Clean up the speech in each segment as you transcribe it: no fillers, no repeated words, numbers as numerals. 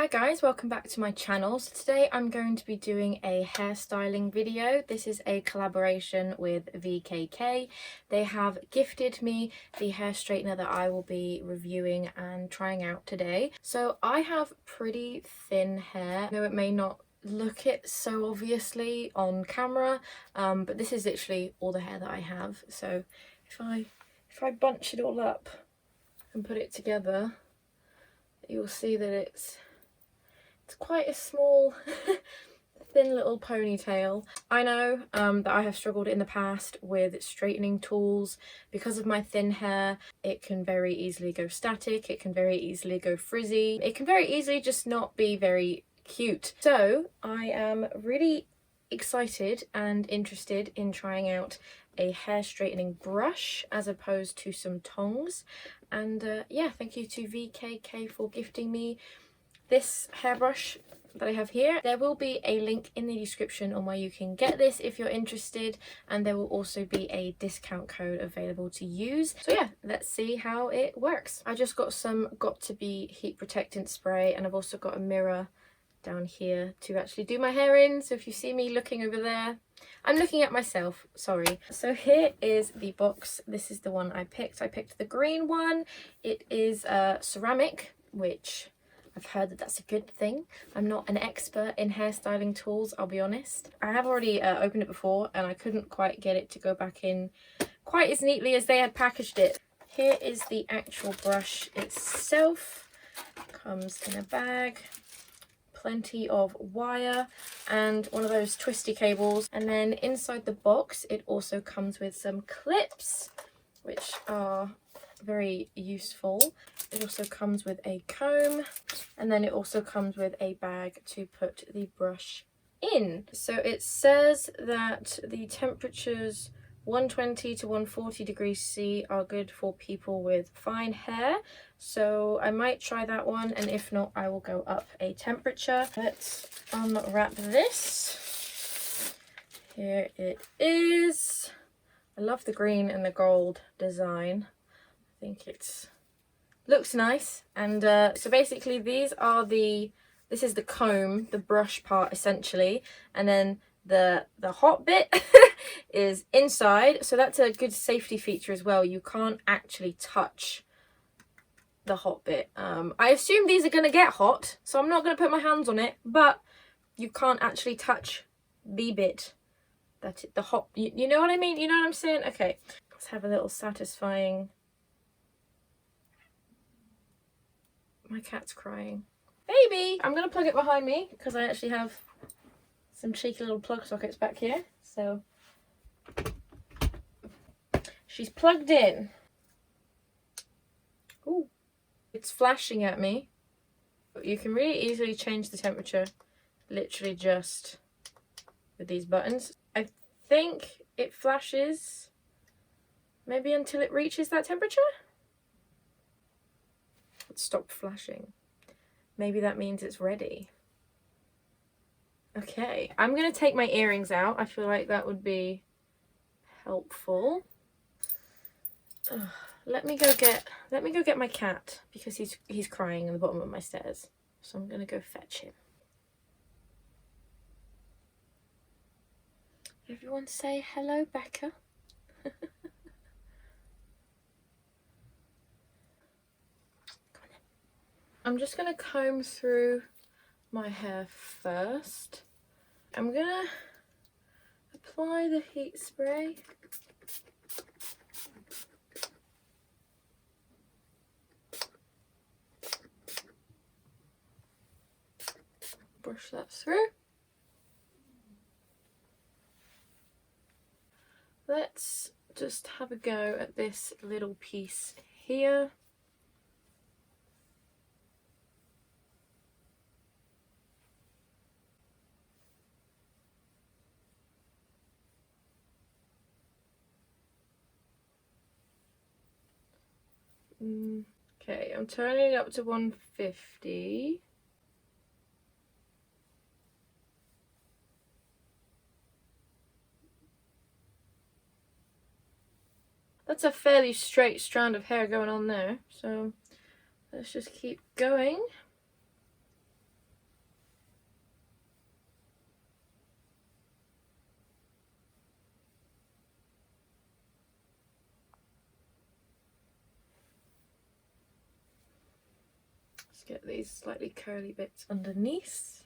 Hi guys, welcome back to my channel. So today I'm going to be doing a hairstyling video. This is a collaboration with VKK. They have gifted me the hair straightener that I will be reviewing and trying out today. So I have pretty thin hair. I know it may not look it so obviously on camera, but this is literally all the hair that I have. So if I bunch it all up and put it together, you'll see that it's quite a small thin little ponytail. I know that I have struggled in the past with straightening tools because of my thin hair. It can very easily go static, it can very easily go frizzy, it can very easily just not be very cute. So I am really excited and interested in trying out a hair straightening brush as opposed to some tongs, and yeah, thank you to VKK for gifting me this hairbrush that I have here. There will be a link in the description on where you can get this if you're interested, and there will also be a discount code available to use. So yeah, let's see how it works. I just got some Got2b heat protectant spray, and I've also got a mirror down here to actually do my hair in. So if you see me looking over there, I'm looking at myself, sorry. So here is the box. This is the one I picked. I picked the green one. It is ceramic, which I've heard that that's a good thing. I'm not an expert in hairstyling tools, I'll be honest. I have already opened it before and I couldn't quite get it to go back in quite as neatly as they had packaged it. Here is the actual brush itself. Comes in a bag, plenty of wire and one of those twisty cables. And then inside the box, it also comes with some clips, which are very useful. It also comes with a comb, and then it also comes with a bag to put the brush in. So it says that the temperatures 120 to 140 degrees C are good for people with fine hair, so I might try that one, and if not, I will go up a temperature. Let's unwrap this. Here it is. I love the green and the gold design. I think it's looks nice. And so basically this is the comb, the brush part essentially, and then the hot bit is inside, so that's a good safety feature as well. You can't actually touch the hot bit. I assume these are going to get hot, so I'm not going to put my hands on it, but you can't actually touch the bit that the hot, you know what I mean, you know what I'm saying? Okay, let's have a little satisfying. My cat's crying. Baby! I'm going to plug it behind me because I actually have some cheeky little plug sockets back here. So she's plugged in. Ooh. It's flashing at me. But you can really easily change the temperature literally just with these buttons. I think it flashes maybe until it reaches that temperature. Stop flashing. Maybe that means it's ready. Okay, I'm gonna take my earrings out. I feel like that would be helpful. Let me go get my cat because he's crying in the bottom of my stairs. So I'm gonna go fetch him. Everyone say hello, Becca. I'm just going to comb through my hair first. I'm going to apply the heat spray. Brush that through. Let's just have a go at this little piece here. Okay, I'm turning it up to 150. That's a fairly straight strand of hair going on there, so let's just keep going. Let's get these slightly curly bits underneath.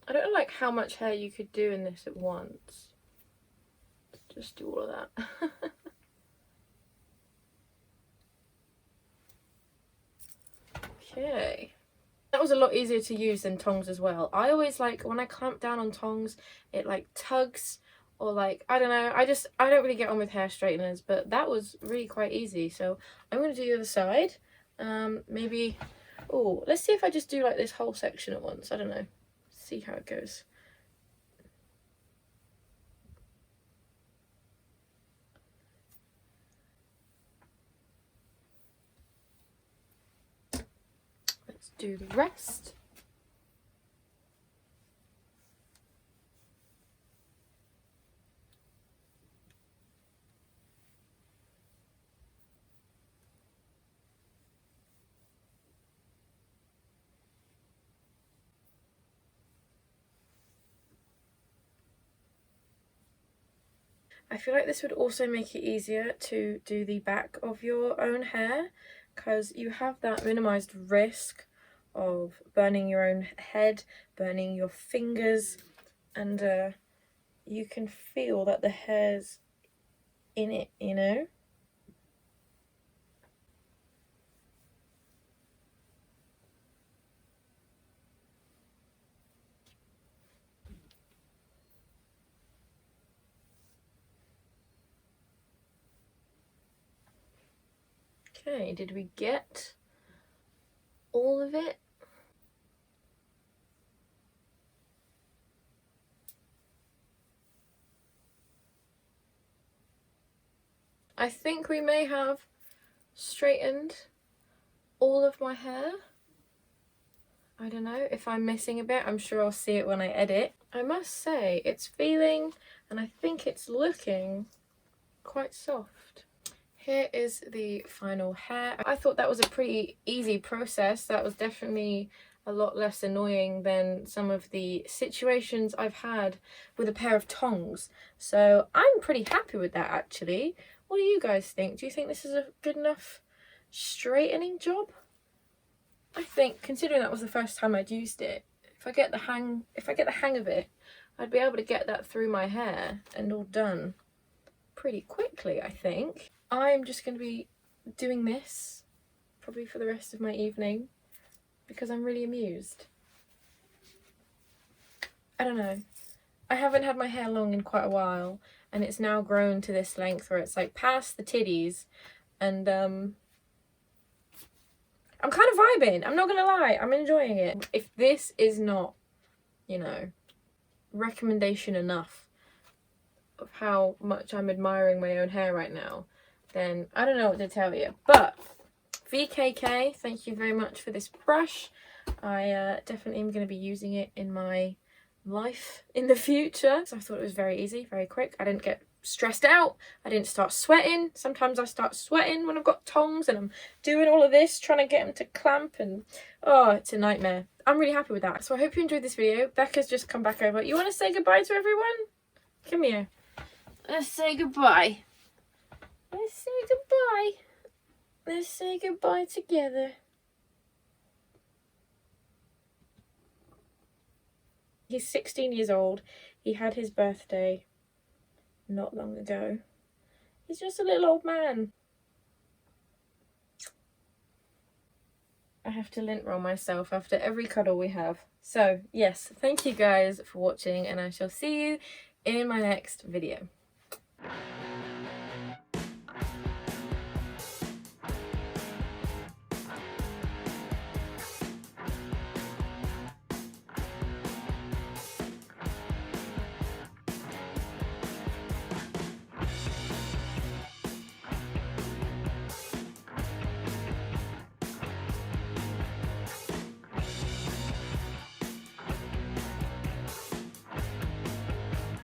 I don't know like how much hair you could do in this at once. Just do all of that. Okay. That was a lot easier to use than tongs as well. I always like, when I clamp down on tongs, it like tugs, or like, I don't know, I don't really get on with hair straighteners, but that was really quite easy. So I'm going to do the other side. Maybe, oh, let's see if I just do like this whole section at once. I don't know. See how it goes. Let's do the rest. I feel like this would also make it easier to do the back of your own hair, because you have that minimized risk of burning your own head, burning your fingers, and you can feel that the hair's in it, you know? Okay, did we get all of it? I think we may have straightened all of my hair. I don't know if I'm missing a bit. I'm sure I'll see it when I edit. I must say, it's feeling, and I think it's looking quite soft. Here is the final hair. I thought that was a pretty easy process. That was definitely a lot less annoying than some of the situations I've had with a pair of tongs. So I'm pretty happy with that, actually. What do you guys think? Do you think this is a good enough straightening job? I think, considering that was the first time I'd used it, if I get the hang of it, I'd be able to get that through my hair and all done pretty quickly, I think. I'm just going to be doing this probably for the rest of my evening because I'm really amused. I don't know. I haven't had my hair long in quite a while, and it's now grown to this length where it's like past the titties, and I'm kind of vibing. I'm not gonna lie, I'm enjoying it. If this is not, you know, recommendation enough of how much I'm admiring my own hair right now, then I don't know what to tell you. But VKK, thank you very much for this brush. I definitely am going to be using it in my life in the future. So I thought it was very easy, very quick. I didn't get stressed out. I didn't start sweating. Sometimes I start sweating when I've got tongs and I'm doing all of this, trying to get them to clamp, and oh, it's a nightmare. I'm really happy with that. So I hope you enjoyed this video. Becca's just come back over. You want to say goodbye to everyone? Come here. Let's say goodbye. Let's say goodbye. Let's say goodbye together. He's 16 years old. He had his birthday not long ago. He's just a little old man. I have to lint roll myself after every cuddle we have. So yes, thank you guys for watching, and I shall see you in my next video.